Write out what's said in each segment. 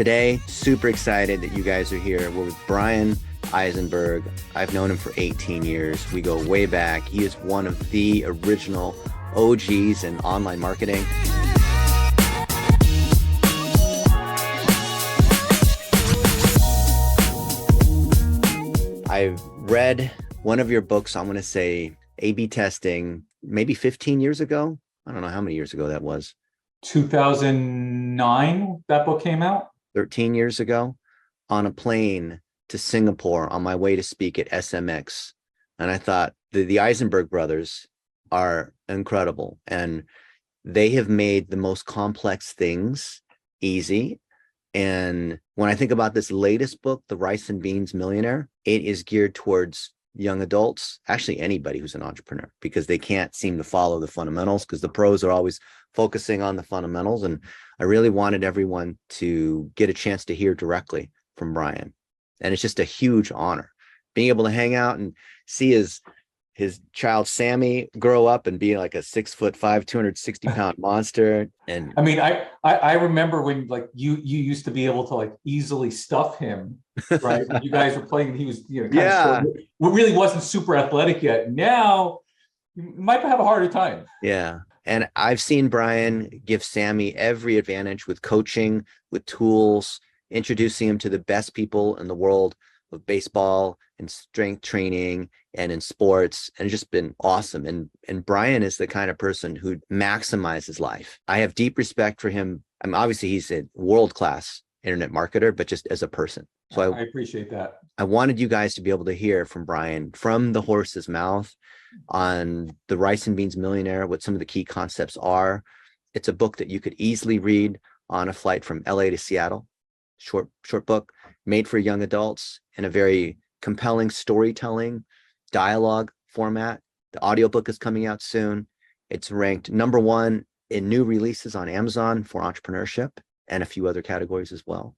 Today, super excited that you guys are here. We're with Brian Eisenberg. I've known him for 18 years. We go way back. He is one of the original OGs in online marketing. I've read one of your books, I'm going to say A/B testing, maybe 15 years ago. I don't know how many years ago that was. 2009, that book came out. 13 years ago, on a plane to Singapore on my way to speak at SMX. And I thought the Eisenberg brothers are incredible. And they have made the most complex things easy. And when I think about this latest book, The Rice and Beans Millionaire, it is geared towards young adults, actually anybody who's an entrepreneur, because they can't seem to follow the fundamentals because the pros are always focusing on the fundamentals. And I really wanted everyone to get a chance to hear directly from Brian. And it's just a huge honor being able to hang out and see his child Sammy grow up and be like a 6'5", 260-pound monster. And I mean, I remember when like you used to be able to like easily stuff him, right? When you guys were playing and he was, kind of short. Really wasn't super athletic yet. Now you might have a harder time. Yeah. And I've seen Brian give Sammy every advantage with coaching, with tools, introducing him to the best people in the world of baseball and strength training and in sports. And it's just been awesome. And Brian is the kind of person who maximizes life. I have deep respect for him. I mean, obviously he's a world-class internet marketer, but just as a person. So I appreciate that. I wanted you guys to be able to hear from Brian from the horse's mouth on The Rice and Beans Millionaire, what some of the key concepts are. It's a book that you could easily read on a flight from LA to Seattle. Short book made for young adults in a very compelling storytelling dialogue format. The audiobook is coming out soon. It's ranked #1 in new releases on Amazon for entrepreneurship and a few other categories as well.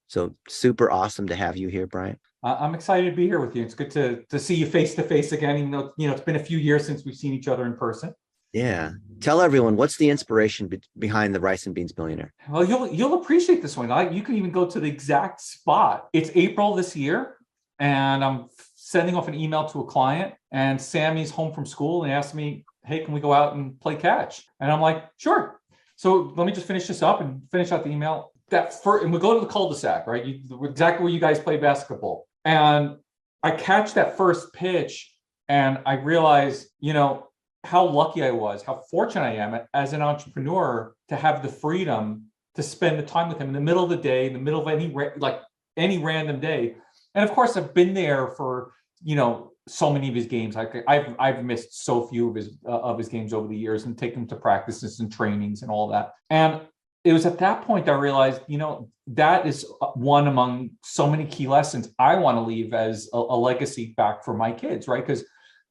So super awesome to have you here, Brian. I'm excited to be here with you. It's good to see you face to face again, even though it's been a few years since we've seen each other in person. Yeah. Tell everyone, what's the inspiration behind The Rice and Beans Millionaire? Well, you'll appreciate this one. You can even go to the exact spot. It's April this year, and I'm sending off an email to a client, and Sammy's home from school and asked me, hey, can we go out and play catch? And I'm like, sure. So let me just finish this up and finish out the email. And we go to the cul-de-sac, right? Exactly where you guys play basketball. And I catch that first pitch, and I realize, how lucky I was, how fortunate I am as an entrepreneur to have the freedom to spend the time with him in the middle of the day, in the middle of any random day. And of course, I've been there for, so many of his games. I've missed so few of his games over the years and taken him to practices and trainings and all that. And it was at that point I realized, that is one among so many key lessons I want to leave as a legacy back for my kids, right? Because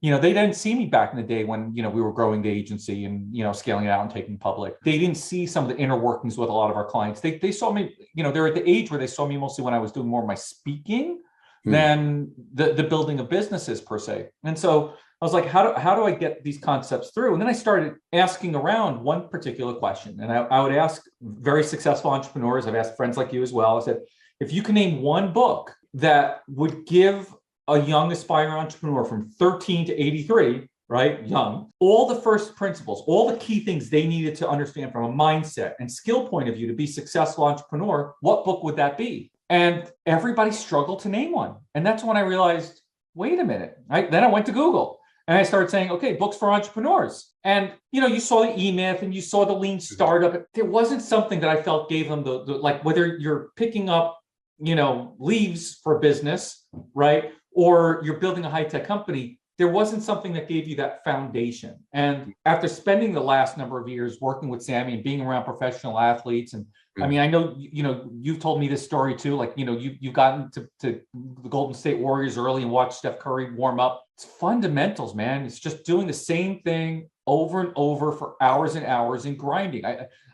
they didn't see me back in the day when, we were growing the agency and, scaling it out and taking public. They didn't see some of the inner workings with a lot of our clients. They saw me, they're at the age where they saw me mostly when I was doing more of my speaking than the building of businesses per se. And so I was like, how do I get these concepts through? And then I started asking around one particular question. And I would ask very successful entrepreneurs. I've asked friends like you as well. I said, if you can name one book that would give a young aspiring entrepreneur from 13 to 83, right, young, all the first principles, all the key things they needed to understand from a mindset and skill point of view to be a successful entrepreneur, what book would that be? And everybody struggled to name one. And that's when I realized, wait a minute. Then I went to Google and I started saying, okay, books for entrepreneurs. And, you saw the E-Myth and you saw the Lean Startup. There wasn't something that I felt gave them the like, whether you're picking up, leaves for business, right? Or you're building a high-tech company, there wasn't something that gave you that foundation. And after spending the last number of years working with Sammy and being around professional athletes, and I mean, I know, you've told me this story too, like, you've gotten to the Golden State Warriors early and watched Steph Curry warm up. It's fundamentals, man. It's just doing the same thing over and over for hours and hours and grinding.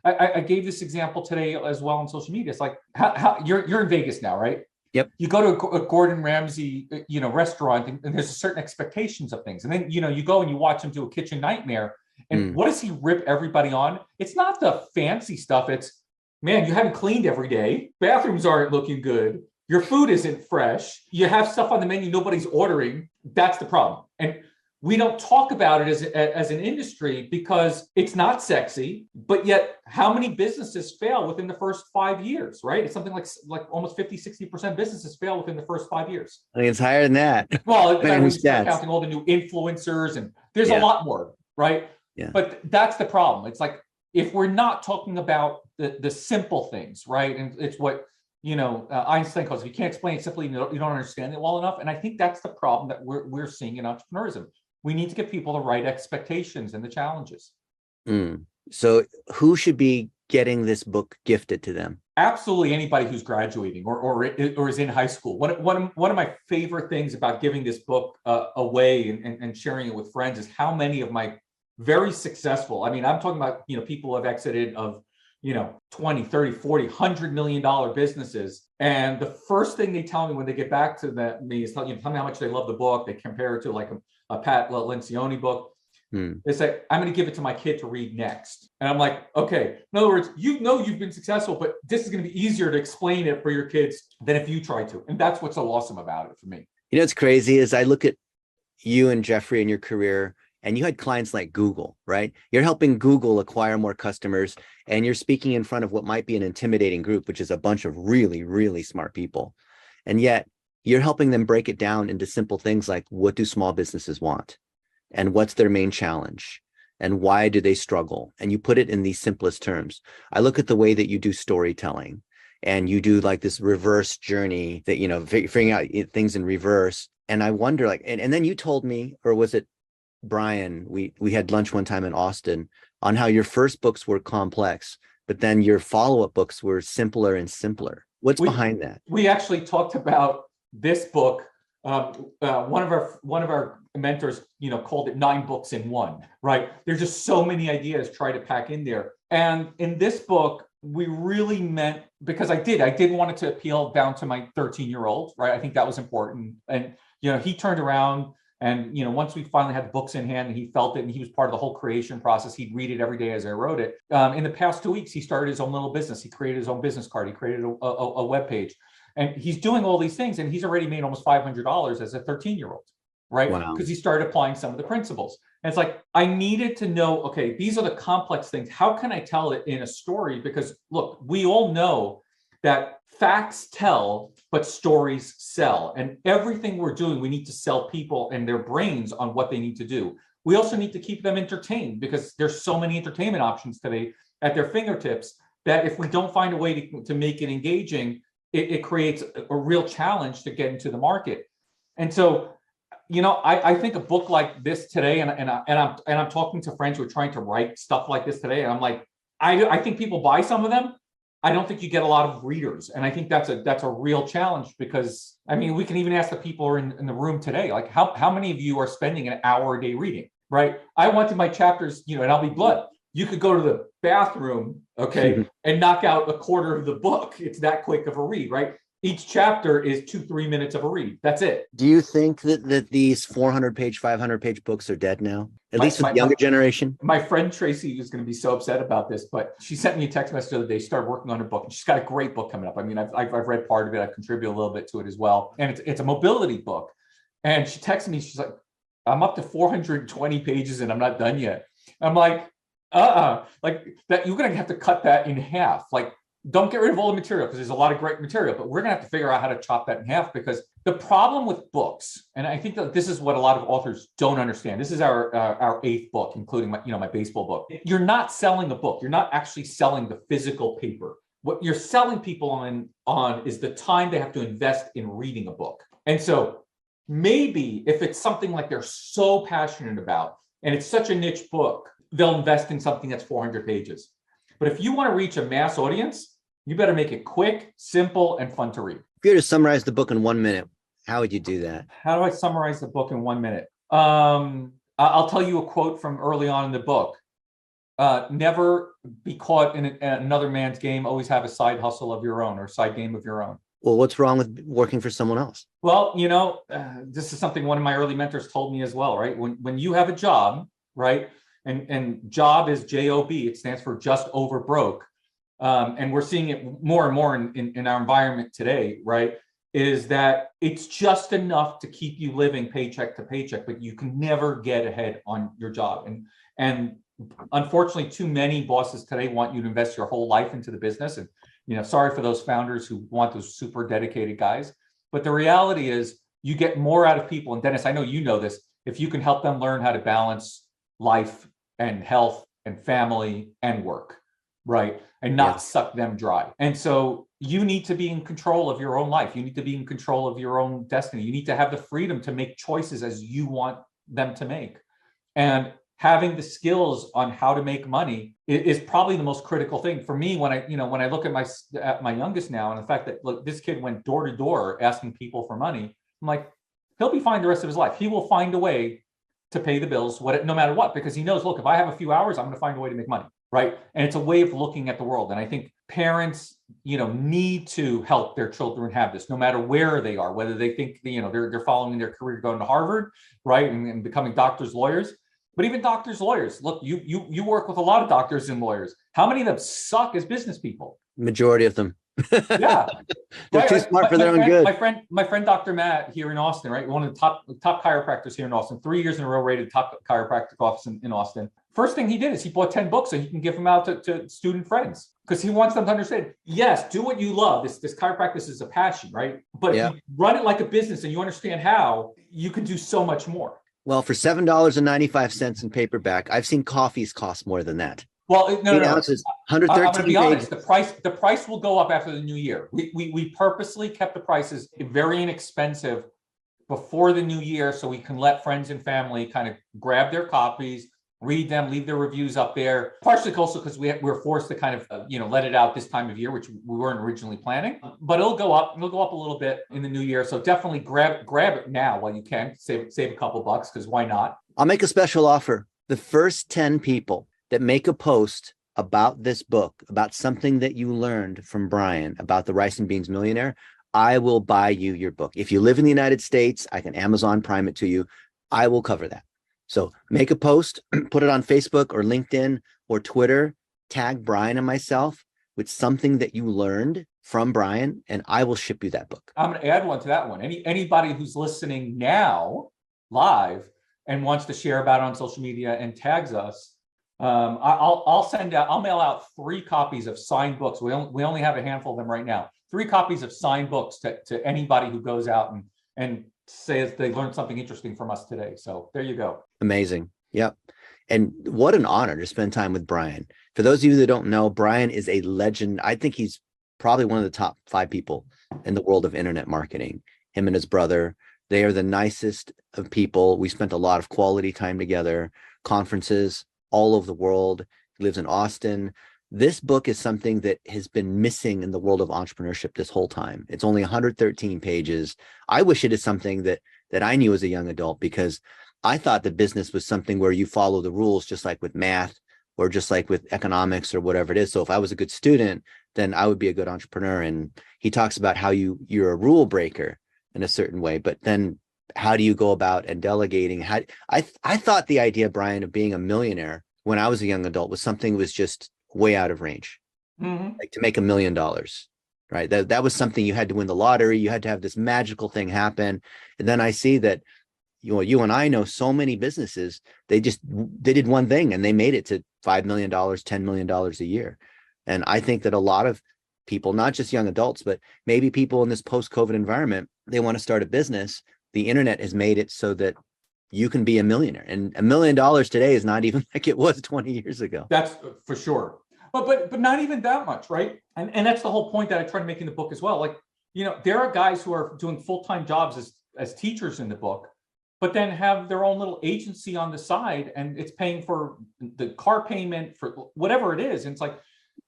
I gave this example today as well on social media. It's like, how you're in Vegas now, right? Yep. You go to a Gordon Ramsay, restaurant, and there's certain expectations of things. And then, you go and you watch him do a kitchen nightmare. And what does he rip everybody on? It's not the fancy stuff. It's man, you haven't cleaned every day. Bathrooms aren't looking good. Your food isn't fresh. You have stuff on the menu nobody's ordering. That's the problem. And we don't talk about it as an industry because it's not sexy, but yet how many businesses fail within the first 5 years, right? It's something like almost 50-60% businesses fail within the first 5 years. I think it's higher than that. Well, when you start stats. counting all the new influencers, and there's Yeah. a lot more, right? Yeah. But that's the problem. It's like, if we're not talking about the simple things, right? And it's what, Einstein calls, if you can't explain it simply, you don't understand it well enough. And I think that's the problem that we're seeing in entrepreneurism. We need to give people the right expectations and the challenges. So who should be getting this book gifted to them? Absolutely anybody who's graduating or is in high school. One of my favorite things about giving this book away and sharing it with friends is how many of my very successful, I mean, I'm talking about, people who have exited of, 20, 30, 40, $100 million businesses. And the first thing they tell me when they get back to me is, tell me how much they love the book. They compare it to like a Pat Lencioni book. They say, I'm going to give it to my kid to read next. And I'm like, okay, in other words, you've been successful, but this is going to be easier to explain it for your kids than if you try to. And that's what's so awesome about it for me. What's crazy is I look at you and Jeffrey and your career, and you had clients like Google, right? You're helping Google acquire more customers, and you're speaking in front of what might be an intimidating group, which is a bunch of really, really smart people. And yet you're helping them break it down into simple things like, what do small businesses want? And what's their main challenge? And why do they struggle? And you put it in these simplest terms. I look at the way that you do storytelling, and you do like this reverse journey that, figuring out things in reverse. And I wonder, like, and then you told me, or was it Brian, we had lunch one time in Austin, on how your first books were complex, but then your follow-up books were simpler and simpler. What's behind that? We actually talked about this book. One of our mentors, called it 9 books in one, right? There's just so many ideas tried to pack in there. And in this book, we really meant, because I did want it to appeal down to my 13-year-old, right? I think that was important. And, he turned around, and, once we finally had the books in hand and he felt it and he was part of the whole creation process, he'd read it every day as I wrote it. In the past 2 weeks, he started his own little business. He created his own business card. He created a web page, and he's doing all these things. And he's already made almost $500 as a 13-year-old, right? Wow. Because he started applying some of the principles. And it's like, I needed to know, okay, these are the complex things. How can I tell it in a story? Because look, we all know that facts tell, but stories sell. And everything we're doing, we need to sell people and their brains on what they need to do. We also need to keep them entertained, because there's so many entertainment options today at their fingertips that if we don't find a way to make it engaging, it creates a real challenge to get into the market. And so, I think a book like this today, and I'm talking to friends who are trying to write stuff like this today, and I'm like, I think people buy some of them. I don't think you get a lot of readers. And I think that's a real challenge, because, I mean, we can even ask the people who are in the room today, like how many of you are spending an hour a day reading, right? I wanted my chapters, and I'll be blunt. You could go to the bathroom, okay, and knock out a quarter of the book. It's that quick of a read, right? Each chapter is 2-3 minutes of a read. That's it. Do you think that these 400-page, 500-page books are dead now? At least with the younger generation? My friend Tracy is going to be so upset about this, but she sent me a text message the other day. She started working on her book, and she's got a great book coming up. I mean, I've read part of it. I've contributed a little bit to it as well. And it's a mobility book. And she texted me, she's like, I'm up to 420 pages and I'm not done yet. I'm like, like that, you're going to have to cut that in half. Like, don't get rid of all the material, because there's a lot of great material, but we're going to have to figure out how to chop that in half, because the problem with books, and I think that this is what a lot of authors don't understand. This is our 8th book, including my baseball book. You're not selling a book. You're not actually selling the physical paper. What you're selling people on is the time they have to invest in reading a book. And so maybe if it's something like they're so passionate about, and it's such a niche book, they'll invest in something that's 400 pages. But if you want to reach a mass audience, you better make it quick, simple, and fun to read. If you were to summarize the book in 1 minute, how would you do that? How do I summarize the book in 1 minute? I'll tell you a quote from early on in the book. Never be caught in another man's game. Always have a side hustle of your own, or side game of your own. Well, what's wrong with working for someone else? Well, this is something one of my early mentors told me as well, right? When you have a job, right? And job is JOB. It stands for just over broke. and we're seeing it more and more in our environment today, right, is that it's just enough to keep you living paycheck to paycheck, but you can never get ahead on your job. And unfortunately, too many bosses today want you to invest your whole life into the business. And, sorry for those founders who want those super dedicated guys. But the reality is you get more out of people. And Dennis, I know you know this, if you can help them learn how to balance life and health and family and work, right? And not suck them dry. And so you need to be in control of your own life. You need to be in control of your own destiny. You need to have the freedom to make choices as you want them to make. And having the skills on how to make money is probably the most critical thing for me when I look at my youngest now, and the fact that, look, this kid went door to door asking people for money. I'm like, he'll be fine the rest of his life. He will find a way to pay the bills, no matter what, because he knows, look, if I have a few hours, I'm going to find a way to make money, right? And it's a way of looking at the world. And I think parents, need to help their children have this, no matter where they are, whether they think, they're following their career going to Harvard, right, and becoming doctors, lawyers. But even doctors, lawyers, look, you work with a lot of doctors and lawyers. How many of them suck as business people? Majority of them. Yeah. They're too smart for their own good. My friend, Dr. Matt here in Austin, right? One of the top chiropractors here in Austin, 3 years in a row rated top chiropractic office in Austin. First thing he did is he bought 10 books so he can give them out to student friends, because he wants them to understand, yes, do what you love. This chiropractic is a passion, right? But if you run it like a business and you understand how, you can do so much more. Well, for $7.95 in paperback, I've seen coffees cost more than that. Well, no. Ounces, 113 I'm going to be honest. pages. The price will go up after the new year. We purposely kept the prices very inexpensive before the new year, so we can let friends and family kind of grab their copies, read them, leave their reviews up there. Partially also because we're forced to kind of let it out this time of year, which we weren't originally planning. But it'll go up. It'll go up a little bit in the new year. So definitely grab it now while you can. Save a couple bucks, because why not? I'll make a special offer. The first 10 people that make a post about this book, about something that you learned from Brian about the Rice and Beans Millionaire, I will buy you your book. If you live in the United States, I can Amazon Prime it to you. I will cover that. So make a post, put it on Facebook or LinkedIn or Twitter, tag Brian and myself with something that you learned from Brian, and I will ship you that book. I'm going to add one to that one. Anybody who's listening now live and wants to share about it on social media and tags us, I'll mail out 3 copies of signed books. We only have a handful of them right now. 3 copies of signed books to anybody who goes out and says they learned something interesting from us today. So there you go. Amazing. Yep. And what an honor to spend time with Brian. For those of you that don't know, Brian is a legend. I think he's probably one of the top 5 people in the world of internet marketing. Him and his brother, they are the nicest of people. We spent a lot of quality time together, conferences all over the world. He lives in Austin. This book is something that has been missing in the world of entrepreneurship this whole time. It's only 113 pages. I wish it is something that I knew as a young adult, because I thought the business was something where you follow the rules, just like with math or just like with economics or whatever it is. So if I was a good student, then I would be a good entrepreneur. And he talks about how you're a rule breaker in a certain way, but then how do you go about and delegating? I thought the idea, Brian, of being a millionaire when I was a young adult was something was just way out of range. Mm-hmm. Like to make $1 million, right? That was something you had to win the lottery. You had to have this magical thing happen. And then I see that you and I know so many businesses, they did one thing and they made it to $5 million, $10 million a year. And I think that a lot of people, not just young adults, but maybe people in this post-COVID environment, they want to start a business. The internet has made it so that you can be a millionaire, and $1 million today is not even like it was 20 years ago. That's for sure. But not even that much, right? And that's the whole point that I try to make in the book as well. Like, there are guys who are doing full-time jobs as teachers in the book, but then have their own little agency on the side, and it's paying for the car payment, for whatever it is. And it's like,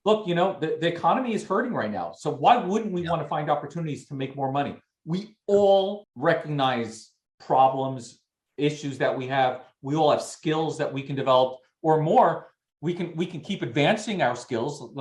look, the economy is hurting right now. So why wouldn't we want to find opportunities to make more money? We all recognize problems, issues that we have. We all have skills that we can develop, or more. We can keep advancing our skills.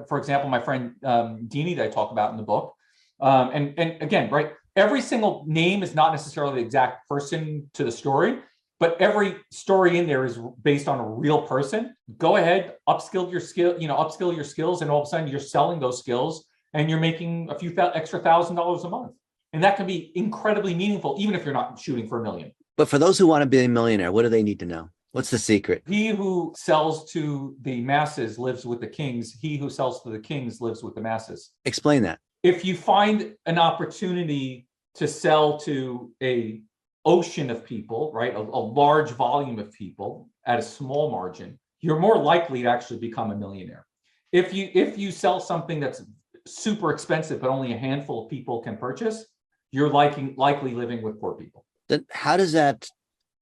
For example, my friend Deanie that I talk about in the book. And again, right, every single name is not necessarily the exact person to the story, but every story in there is based on a real person. Go ahead, upskill your skills, and all of a sudden you're selling those skills and you're making a few extra $1,000 a month. And that can be incredibly meaningful, even if you're not shooting for a million. But for those who want to be a millionaire, what do they need to know? What's the secret? He who sells to the masses lives with the kings. He who sells to the kings lives with the masses. Explain that. If you find an opportunity to sell to a ocean of people, right, a large volume of people at a small margin, you're more likely to actually become a millionaire. If you sell something that's super expensive but only a handful of people can purchase, you're likely living with poor people. Then how does that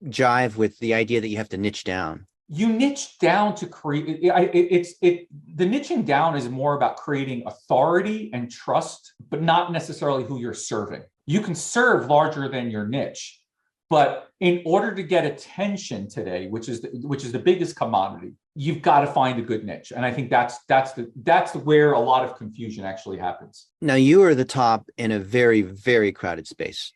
jive with the idea that you have to niche down? You niche down to create the niching down is more about creating authority and trust, but not necessarily who you're serving. You can serve larger than your niche, but in order to get attention today, which is the biggest commodity, you've got to find a good niche. And I think that's where a lot of confusion actually happens. Now, you are the top in a very, very crowded space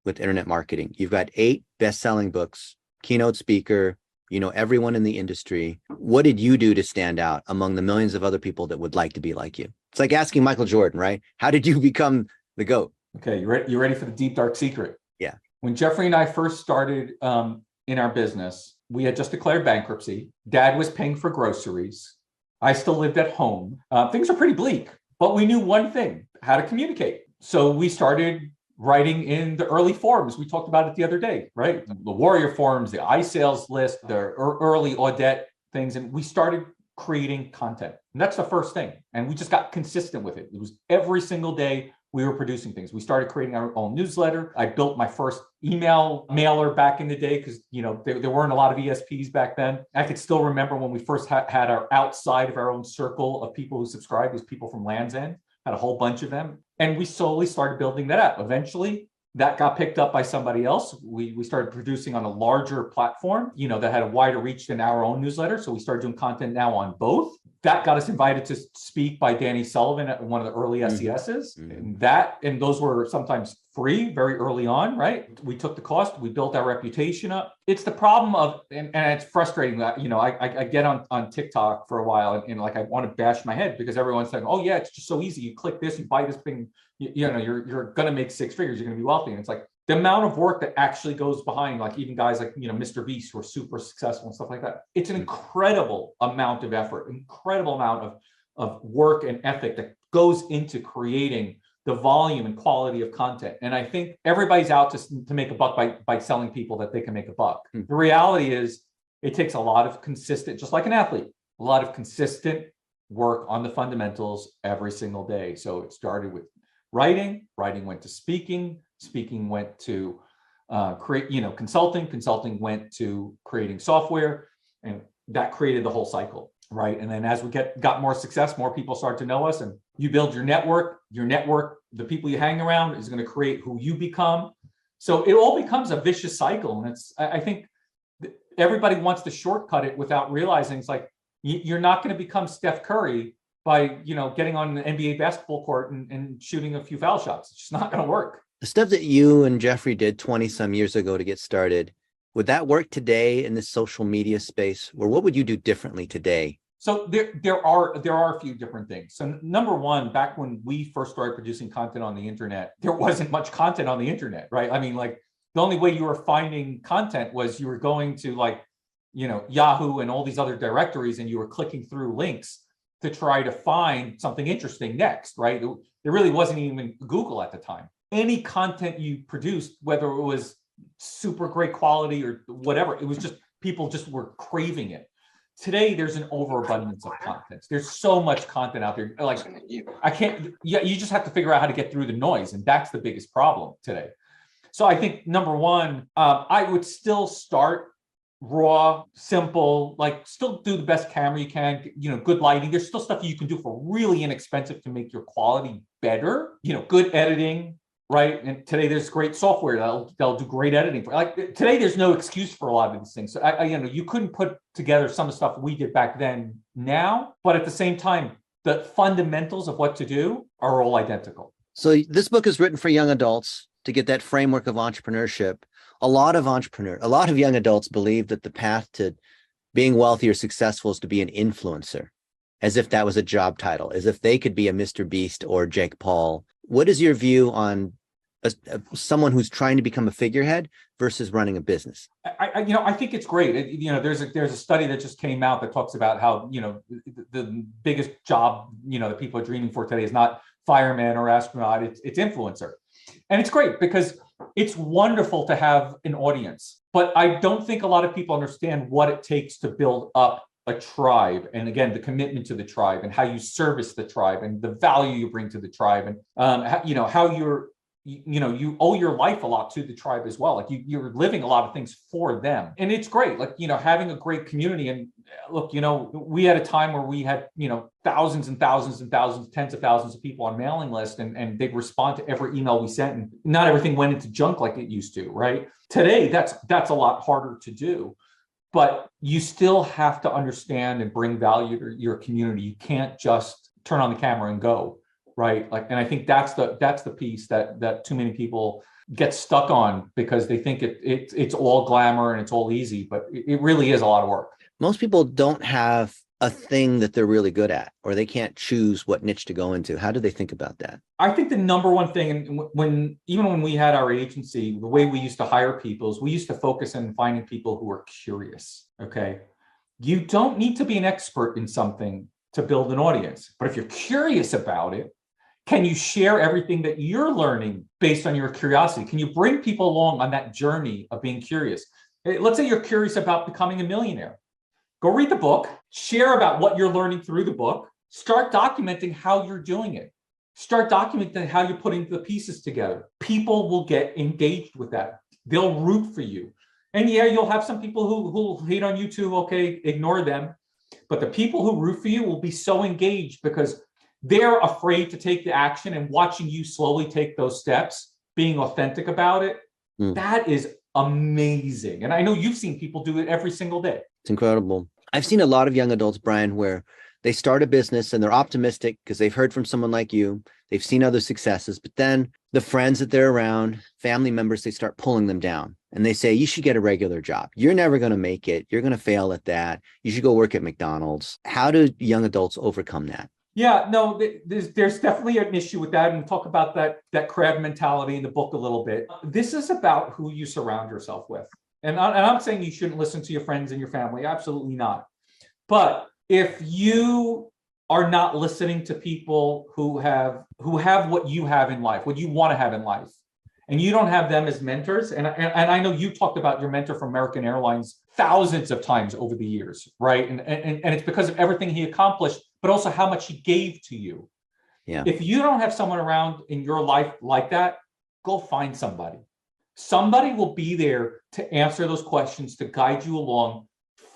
with internet marketing. You've got 8 best-selling books, keynote speaker, you know everyone in the industry. What did you do to stand out among the millions of other people that would like to be like you? It's like asking Michael Jordan, right? How did you become the GOAT? Okay, you ready for the deep, dark secret? Yeah. When Jeffrey and I first started in our business, we had just declared bankruptcy. Dad was paying for groceries. I still lived at home. Things are pretty bleak, but we knew one thing: how to communicate. So we started writing in the early forums. We talked about it the other day, right? The Warrior forums, the iSales list, the early Audette things. And we started creating content. And that's the first thing. And we just got consistent with it. It was every single day we were producing things. We started creating our own newsletter. I built my first email mailer back in the day because, there weren't a lot of ESPs back then. I could still remember when we first had our outside of our own circle of people who subscribed was people from Land's End. Had a whole bunch of them. And we slowly started building that up. Eventually, that got picked up by somebody else. We started producing on a larger platform, that had a wider reach than our own newsletter. So we started doing content now on both. That got us invited to speak by Danny Sullivan at one of the early SESs. And those were sometimes free very early on, right? We took the cost, we built our reputation up. It's the problem of, and it's frustrating that, I get on TikTok for a while and like I want to bash my head because everyone's saying, oh yeah, it's just so easy. You click this, you buy this thing, you're going to make 6 figures, you're going to be wealthy. And it's like the amount of work that actually goes behind, like even guys like, Mr. Beast who are super successful and stuff like that. It's an incredible amount of effort, incredible amount of work and ethic that goes into creating the volume and quality of content. And I think everybody's out to make a buck by selling people that they can make a buck. The reality is it takes a lot of consistent, just like an athlete, a lot of consistent work on the fundamentals every single day. So it started with writing went to speaking went to consulting went to creating software, and that created the whole cycle, right? And then as we got more success, more people start to know us, and you build your network, the people you hang around is going to create who you become. So it all becomes a vicious cycle. And I think everybody wants to shortcut it without realizing it's like, you're not going to become Steph Curry by, getting on an NBA basketball court and shooting a few foul shots. It's just not going to work. The stuff that you and Jeffrey did 20 some years ago to get started, would that work today in this social media space? Or what would you do differently today? So there are a few different things. So number one, back when we first started producing content on the internet, there wasn't much content on the internet, right? I mean, like the only way you were finding content was you were going to Yahoo and all these other directories, and you were clicking through links to try to find something interesting next, right? There really wasn't even Google at the time. Any content you produced, whether it was super great quality or whatever, it was just people just were craving it. Today, there's an overabundance of content. There's so much content out there. Like you just have to figure out how to get through the noise. And that's the biggest problem today. So I think number one, I would still start raw, simple, like still do the best camera you can, good lighting. There's still stuff you can do for really inexpensive to make your quality better, good editing, right? And today there's great software that'll do great editing. Like today, there's no excuse for a lot of these things. So you couldn't put together some of the stuff we did back then now, but at the same time, the fundamentals of what to do are all identical. So this book is written for young adults to get that framework of entrepreneurship. a lot of young adults believe that the path to being wealthy or successful is to be an influencer, as if that was a job title, as if they could be a Mr. Beast or Jake Paul. What is your view on someone who's trying to become a figurehead versus running a business? I think it's great. There's a study that just came out that talks about how, the biggest job, that people are dreaming for today is not fireman or astronaut, it's influencer. And it's great because it's wonderful to have an audience, but I don't think a lot of people understand what it takes to build up a tribe. And again, the commitment to the tribe and how you service the tribe and the value you bring to the tribe. And, how you owe your life a lot to the tribe as well. Like you're living a lot of things for them. And it's great. Like, having a great community. And look, we had a time where we had, thousands and thousands and thousands, tens of thousands of people on mailing list, and they'd respond to every email we sent. And not everything went into junk like it used to, right? Today, that's a lot harder to do. But you still have to understand and bring value to your community. You can't just turn on the camera and go. Right. And I think that's the piece that too many people get stuck on because they think it's all glamour and it's all easy, but it really is a lot of work. Most people don't have a thing that they're really good at, or they can't choose what niche to go into. How do they think about that? I think the number one thing, and even when we had our agency, the way we used to hire people is we used to focus on finding people who are curious. Okay. You don't need to be an expert in something to build an audience, but if you're curious about it, can you share everything that you're learning based on your curiosity? Can you bring people along on that journey of being curious? Let's say you're curious about becoming a millionaire. Go read the book, share about what you're learning through the book, start documenting how you're doing it. Start documenting how you're putting the pieces together. People will get engaged with that. They'll root for you. And yeah, you'll have some people who hate on you too. Okay, ignore them. But the people who root for you will be so engaged because they're afraid to take the action, and watching you slowly take those steps, being authentic about it, that is amazing. And I know you've seen people do it every single day. It's incredible. I've seen a lot of young adults, Brian, where they start a business and they're optimistic because they've heard from someone like you. They've seen other successes, but then the friends that they're around, family members, they start pulling them down. And they say, you should get a regular job. You're never going to make it. You're going to fail at that. You should go work at McDonald's. How do young adults overcome that? Yeah, no, there's definitely an issue with that. And we'll talk about that crab mentality in the book a little bit. This is about who you surround yourself with. And I'm saying you shouldn't listen to your friends and your family. Absolutely not. But if you are not listening to people who have what you have in life, what you want to have in life, and you don't have them as mentors, and I know you talked about your mentor from American Airlines thousands of times over the years, right? And it's because of everything he accomplished, but also how much he gave to you. Yeah. If you don't have someone around in your life like that, go find somebody. Somebody will be there to answer those questions, to guide you along.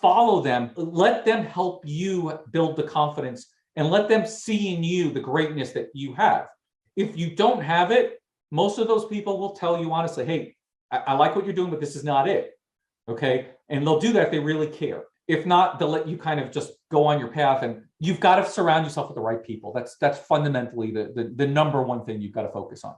Follow them. Let them help you build the confidence and let them see in you the greatness that you have. If you don't have it, most of those people will tell you honestly, hey, I like what you're doing, but this is not it. Okay. And they'll do that if they really care. If not, they'll let you kind of just go on your path, and you've got to surround yourself with the right people. That's fundamentally the number one thing you've got to focus on.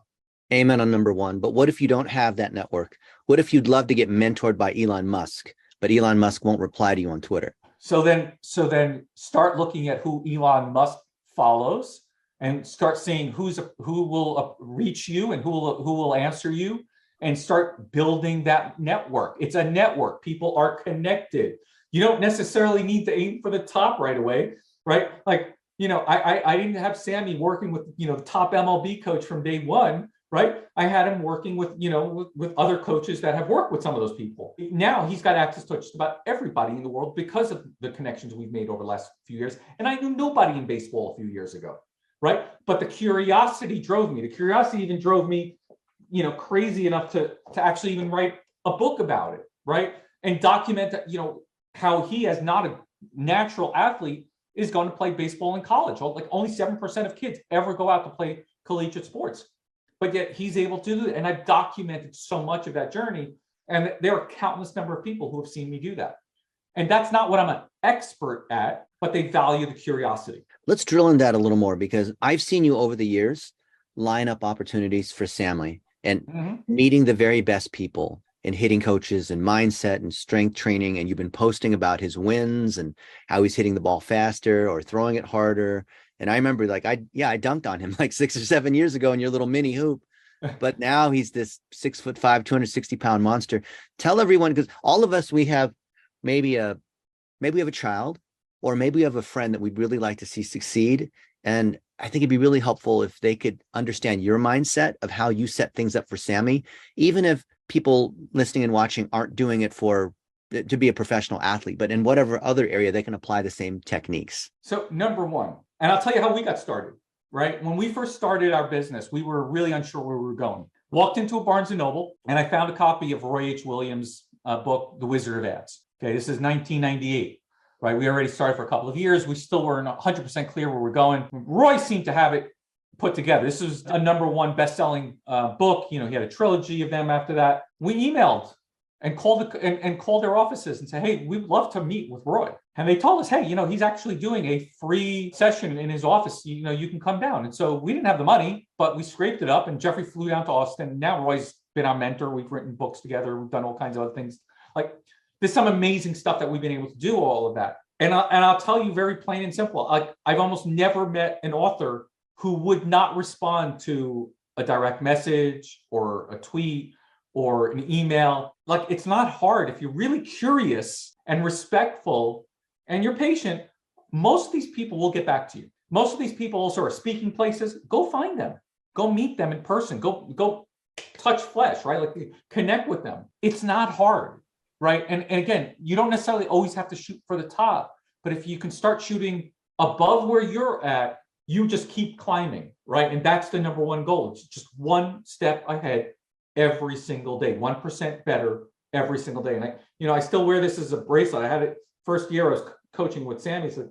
Amen on number one. But what if you don't have that network? What if you'd love to get mentored by Elon Musk, but Elon Musk won't reply to you on Twitter? So then start looking at who Elon Musk follows and start seeing who will reach you and who will answer you, and start building that network. It's a network. People are connected. You don't necessarily need to aim for the top right away, right? Like, I didn't have Sammy working with, the top MLB coach from day one, right? I had him working with, with other coaches that have worked with some of those people. Now he's got access to just about everybody in the world because of the connections we've made over the last few years. And I knew nobody in baseball a few years ago, right? But the curiosity drove me. The curiosity even drove me, crazy enough to actually even write a book about it, right? And document that, how he, as not a natural athlete, is going to play baseball in college. Like only 7% of kids ever go out to play collegiate sports, but yet he's able to do it. And I've documented so much of that journey. And there are countless number of people who have seen me do that. And that's not what I'm an expert at, but they value the curiosity. Let's drill in that a little more, because I've seen you over the years line up opportunities for Samly and meeting the very best people. and hitting coaches and mindset and strength training. And you've been posting about his wins and how he's hitting the ball faster or throwing it harder. And I remember like, I dunked on him like 6 or 7 years ago in your little mini hoop, but now he's this 6'5", 260-pound monster. Tell everyone, because all of us, we have maybe we have a child, or maybe we have a friend that we'd really like to see succeed. And I think it'd be really helpful if they could understand your mindset of how you set things up for Sammy, even if people listening and watching aren't doing it to be a professional athlete, but in whatever other area they can apply the same techniques. So number one, and I'll tell you how we got started, right? When we first started our business, we were really unsure where we were going. Walked into a Barnes & Noble and I found a copy of Roy H. Williams' book, The Wizard of Ads. Okay, this is 1998, right? We already started for a couple of years. We still weren't 100% clear where we're going. Roy seemed to have it put together. This was a #1 best-selling book. He had a trilogy of them after that. We emailed and called their offices and said, hey, we'd love to meet with Roy. And they told us, hey, he's actually doing a free session in his office. You can come down. And so we didn't have the money, but we scraped it up and Jeffrey flew down to Austin. Now Roy's been our mentor. We've written books together. We've done all kinds of other things. Like, there's some amazing stuff that we've been able to do, all of that. And I'll tell you very plain and simple, like I've almost never met an author who would not respond to a direct message or a tweet or an email. Like, it's not hard. If you're really curious and respectful and you're patient, most of these people will get back to you. Most of these people also are speaking places. Go find them. Go meet them in person. Go touch flesh, right? Like, connect with them. It's not hard, right? And again, you don't necessarily always have to shoot for the top, but if you can start shooting above where you're at, you just keep climbing, right? And that's the #1 goal. It's just one step ahead every single day, 1% better every single day. And I still wear this as a bracelet. I had it first year I was coaching with Sammy. Said,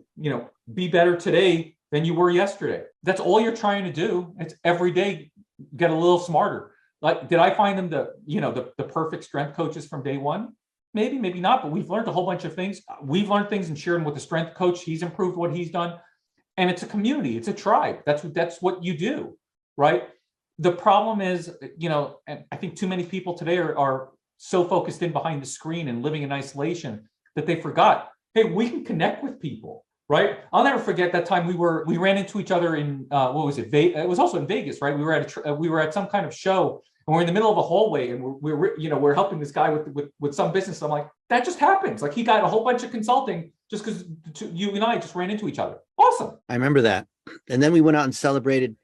be better today than you were yesterday. That's all you're trying to do. It's every day get a little smarter. Like, did I find them the perfect strength coaches from day one? Maybe, maybe not, but we've learned a whole bunch of things. We've learned things and shared them with the strength coach. He's improved what he's done. And it's a community, it's a tribe. That's what you do, right? The problem is, and I think too many people today are so focused in behind the screen and living in isolation that they forgot, hey, we can connect with people, right? I'll never forget that time we ran into each other in, what was it? It was also in Vegas, right? We were at some kind of show and we're in the middle of a hallway and we're helping this guy with some business. I'm like, that just happens. Like, he got a whole bunch of consulting just because you and I just ran into each other. Awesome. I remember that. And then we went out and celebrated,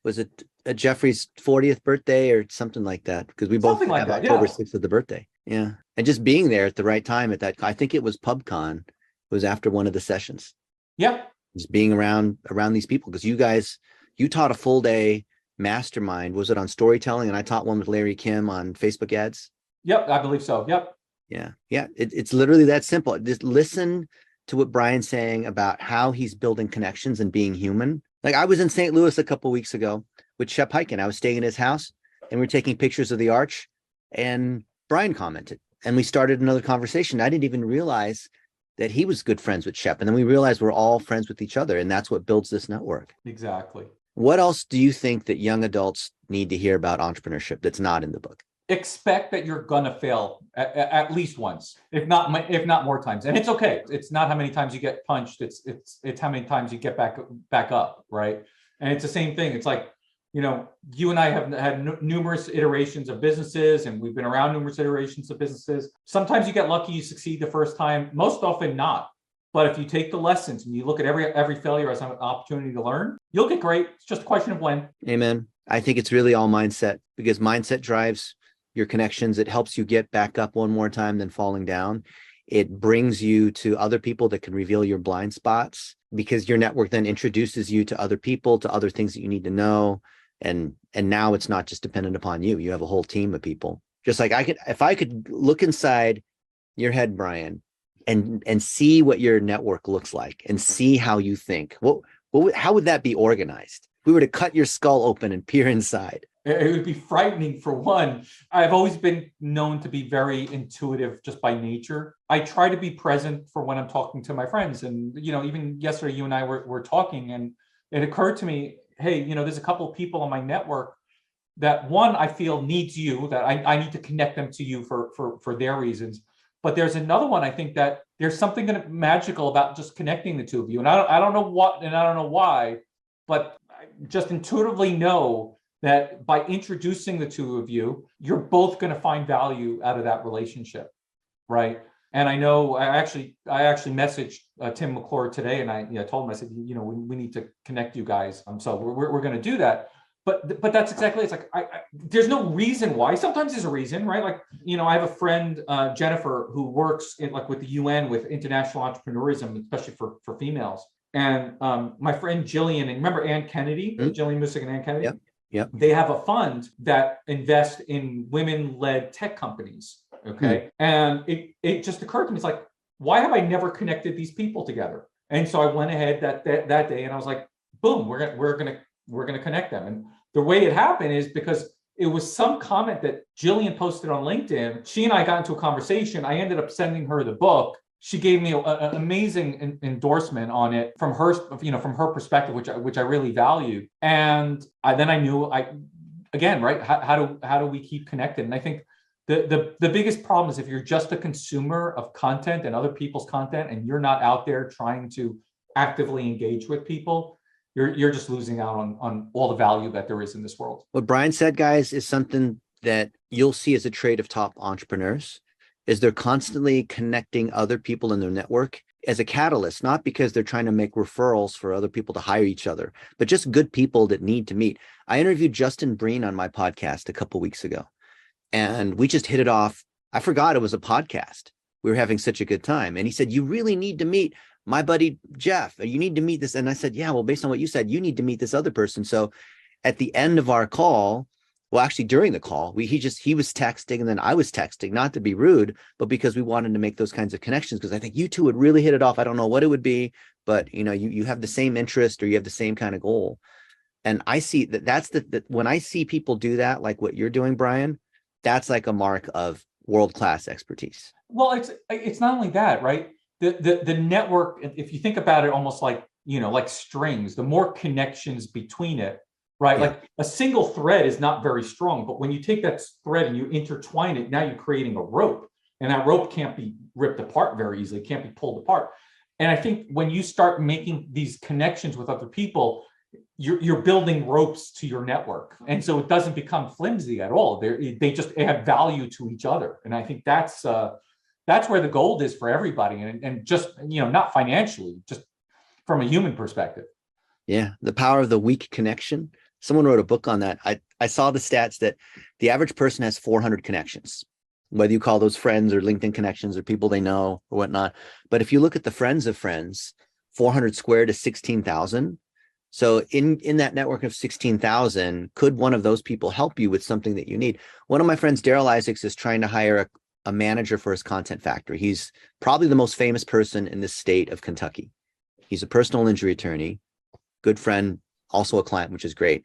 was it Jeffrey's 40th birthday or something like that? Because we both have October 6th of the birthday. Yeah. And just being there at the right time at that, I think it was PubCon. It was after one of the sessions. Yeah. Just being around these people, because you taught a full day mastermind. Was it on storytelling? And I taught one with Larry Kim on Facebook ads. Yep. I believe so. Yep. Yeah. Yeah. It's literally that simple. Just listen to what Brian's saying about how he's building connections and being human. Like, I was in St. Louis a couple of weeks ago with Shep Hyken. I was staying in his house and we were taking pictures of the arch, and Brian commented and we started another conversation. I didn't even realize that he was good friends with Shep. And then we realized we're all friends with each other, and that's what builds this network. Exactly. What else do you think that young adults need to hear about entrepreneurship that's not in the book? Expect that you're gonna fail at least once, if not more times, and it's okay. It's not how many times you get punched. It's how many times you get back up, right? And it's the same thing. It's like, you and I have had numerous iterations of businesses, and we've been around numerous iterations of businesses. Sometimes you get lucky, you succeed the first time. Most often not. But if you take the lessons and you look at every failure as an opportunity to learn, you'll get great. It's just a question of when. Amen. I think it's really all mindset, because mindset drives your connections. It helps you get back up one more time than falling down. It brings you to other people that can reveal your blind spots, because your network then introduces you to other people, to other things that you need to know. And now it's not just dependent upon you. You have a whole team of people. Just like if I could look inside your head, Brian, and see what your network looks like and see how you think, how would that be organized? If we were to cut your skull open and peer inside. It would be frightening, for one. I've always been known to be very intuitive just by nature. I try to be present for when I'm talking to my friends. And, even yesterday, you and I were talking, and it occurred to me, hey, there's a couple of people on my network that one I feel needs you, that I need to connect them to you for their reasons. But there's another one I think that there's something magical about just connecting the two of you. And I don't know what, and I don't know why, but I just intuitively know that by introducing the two of you, you're both going to find value out of that relationship, right? And I know I actually messaged Tim McClure today, and I told him, I said, we need to connect you guys. So we're going to do that. But that's exactly, it's like, there's no reason why. Sometimes there's a reason, right? Like, I have a friend, Jennifer, who works with the UN with international entrepreneurism, especially for females. And my friend Jillian, and remember Ann Kennedy, Jillian Music and Ann Kennedy? Yep. They have a fund that invests in women-led tech companies. Okay. And it just occurred to me, it's like, why have I never connected these people together? And so I went ahead that day and I was like, boom, we're gonna connect them. And the way it happened is because it was some comment that Jillian posted on LinkedIn. She and I got into a conversation. I ended up sending her the book. She gave me an amazing endorsement on it from her, from her perspective, which I really valued. And then I knew again, right? How do we keep connected? And I think the biggest problem is if you're just a consumer of content and other people's content, and you're not out there trying to actively engage with people, you're just losing out on all the value that there is in this world. What Brian said, guys, is something that you'll see as a trait of top entrepreneurs, is they're constantly connecting other people in their network as a catalyst, not because they're trying to make referrals for other people to hire each other, but just good people that need to meet. I interviewed Justin Breen on my podcast a couple of weeks ago, and we just hit it off. I forgot it was a podcast. We were having such a good time. And he said, you really need to meet my buddy, Jeff. You need to meet this. And I said, yeah, well, based on what you said, you need to meet this other person. So at the end of our call, well, actually during the call, he was texting and then I was texting, not to be rude, but because we wanted to make those kinds of connections, because I think you two would really hit it off. I don't know what it would be, but you have the same interest, or you have the same kind of goal. And I see that's when I see people do that, like what you're doing, Brian, that's like a mark of world-class expertise. Well, it's not only that, right? The network, if you think about it almost like, like strings, the more connections between it, right? Yeah. Like a single thread is not very strong, but when you take that thread and you intertwine it, now you're creating a rope, and that rope can't be ripped apart very easily, can't be pulled apart. And I think when you start making these connections with other people, you're building ropes to your network. And so it doesn't become flimsy at all. They just add value to each other. And I think that's where the gold is for everybody. And just, not financially, just from a human perspective. Yeah. The power of the weak connection. Someone wrote a book on that. I saw the stats that the average person has 400 connections, whether you call those friends or LinkedIn connections or people they know or whatnot. But if you look at the friends of friends, 400 squared is 16,000. So in that network of 16,000, could one of those people help you with something that you need? One of my friends, Daryl Isaacs, is trying to hire a manager for his content factory. He's probably the most famous person in the state of Kentucky. He's a personal injury attorney, good friend, also a client, which is great.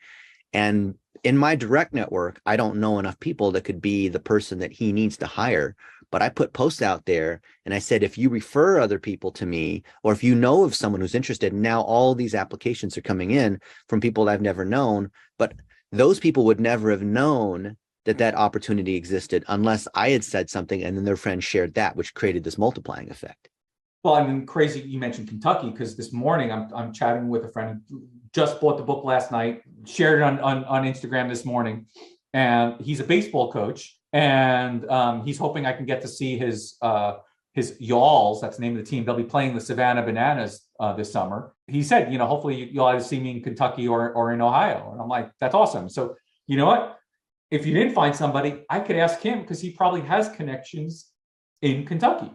And in my direct network, I don't know enough people that could be the person that he needs to hire. But I put posts out there and I said, if you refer other people to me, or if you know of someone who's interested, now all these applications are coming in from people that I've never known, but those people would never have known that opportunity existed unless I had said something and then their friends shared that, which created this multiplying effect. Well, I mean, crazy you mentioned Kentucky, because this morning I'm chatting with a friend who just bought the book last night, shared it on Instagram this morning, and he's a baseball coach. And he's hoping I can get to see his Y'alls, that's the name of the team. They'll be playing the Savannah Bananas this summer. He said, hopefully you'll either see me in Kentucky or in Ohio. And I'm like, that's awesome. So you know what? If you didn't find somebody, I could ask him, because he probably has connections in Kentucky.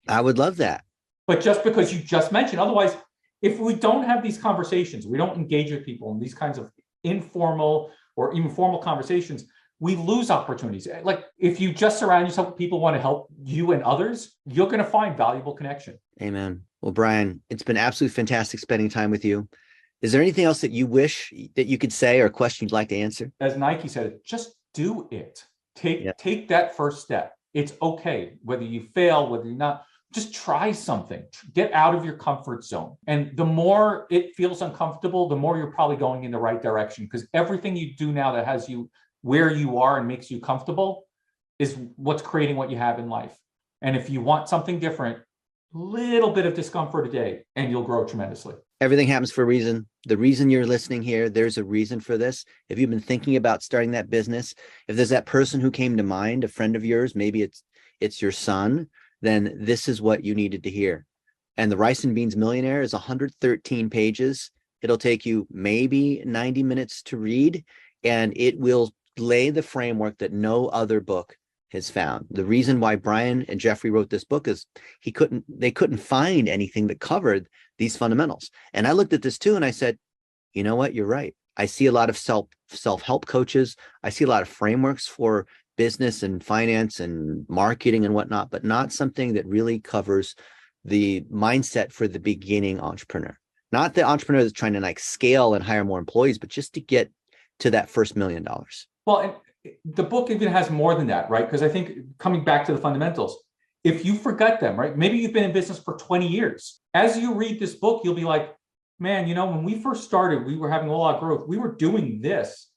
I would love that. But just because you just mentioned, otherwise, if we don't have these conversations, we don't engage with people in these kinds of informal or even formal conversations, we lose opportunities. Like if you just surround yourself with people who want to help you and others, you're going to find valuable connection. Amen. Well, Brian, it's been absolutely fantastic spending time with you. Is there anything else that you wish that you could say or a question you'd like to answer? As Nike said, just do it. Take that first step. It's okay. Whether you fail, whether you're not, just try something. Get out of your comfort zone. And the more it feels uncomfortable, the more you're probably going in the right direction, because everything you do now that has you where you are and makes you comfortable is what's creating what you have in life. And if you want something different, little bit of discomfort a day and you'll grow tremendously. Everything happens for a reason. The reason you're listening here, there's a reason for this. If you've been thinking about starting that business, if there's that person who came to mind, a friend of yours, maybe it's your son, then this is what you needed to hear. And the Rice and Beans Millionaire is 113 pages. It'll take you maybe 90 minutes to read, and it will lay the framework that no other book has found. The reason why Brian and Jeffrey wrote this book is they couldn't find anything that covered these fundamentals. And I looked at this too, and I said, you know what, you're right. I see a lot of self-help coaches. I see a lot of frameworks for business and finance and marketing and whatnot, but not something that really covers the mindset for the beginning entrepreneur. Not the entrepreneur that's trying to like scale and hire more employees, but just to get to that first $1 million. Well, and the book even has more than that, right? Because I think coming back to the fundamentals, if you forget them, right? Maybe you've been in business for 20 years. As you read this book, you'll be like, man, you know, when we first started, we were having a lot of growth. We were doing this.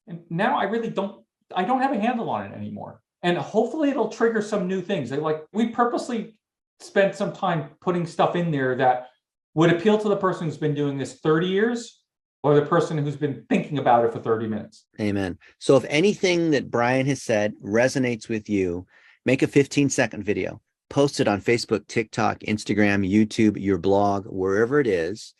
And now I don't have a handle on it anymore. And hopefully it'll trigger some new things. We purposely spent some time putting stuff in there that would appeal to the person who's been doing this 30 years or the person who's been thinking about it for 30 minutes. Amen. So if anything that Brian has said resonates with you, make a 15-second video, post it on Facebook, TikTok, Instagram, YouTube, your blog, wherever it is,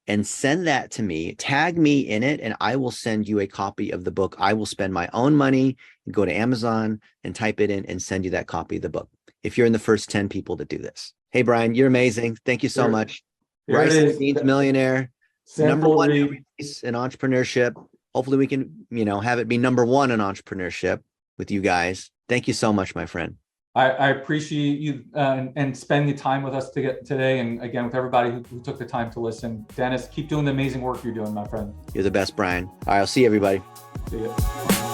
and send that to me. Tag me in it, and I will send you a copy of the book. I will spend my own money and go to Amazon and type it in and send you that copy of the book if you're in the first 10 people to do this. Hey, Brian, you're amazing. Thank you so much. Rice and Beans Millionaire, number one in entrepreneurship. Hopefully we can, have it be number one in entrepreneurship with you guys. Thank you so much, my friend. I appreciate you and spending the time with us today. And again, with everybody who took the time to listen. Dennis, keep doing the amazing work you're doing, my friend. You're the best, Brian. All right, I'll see you, everybody. See you.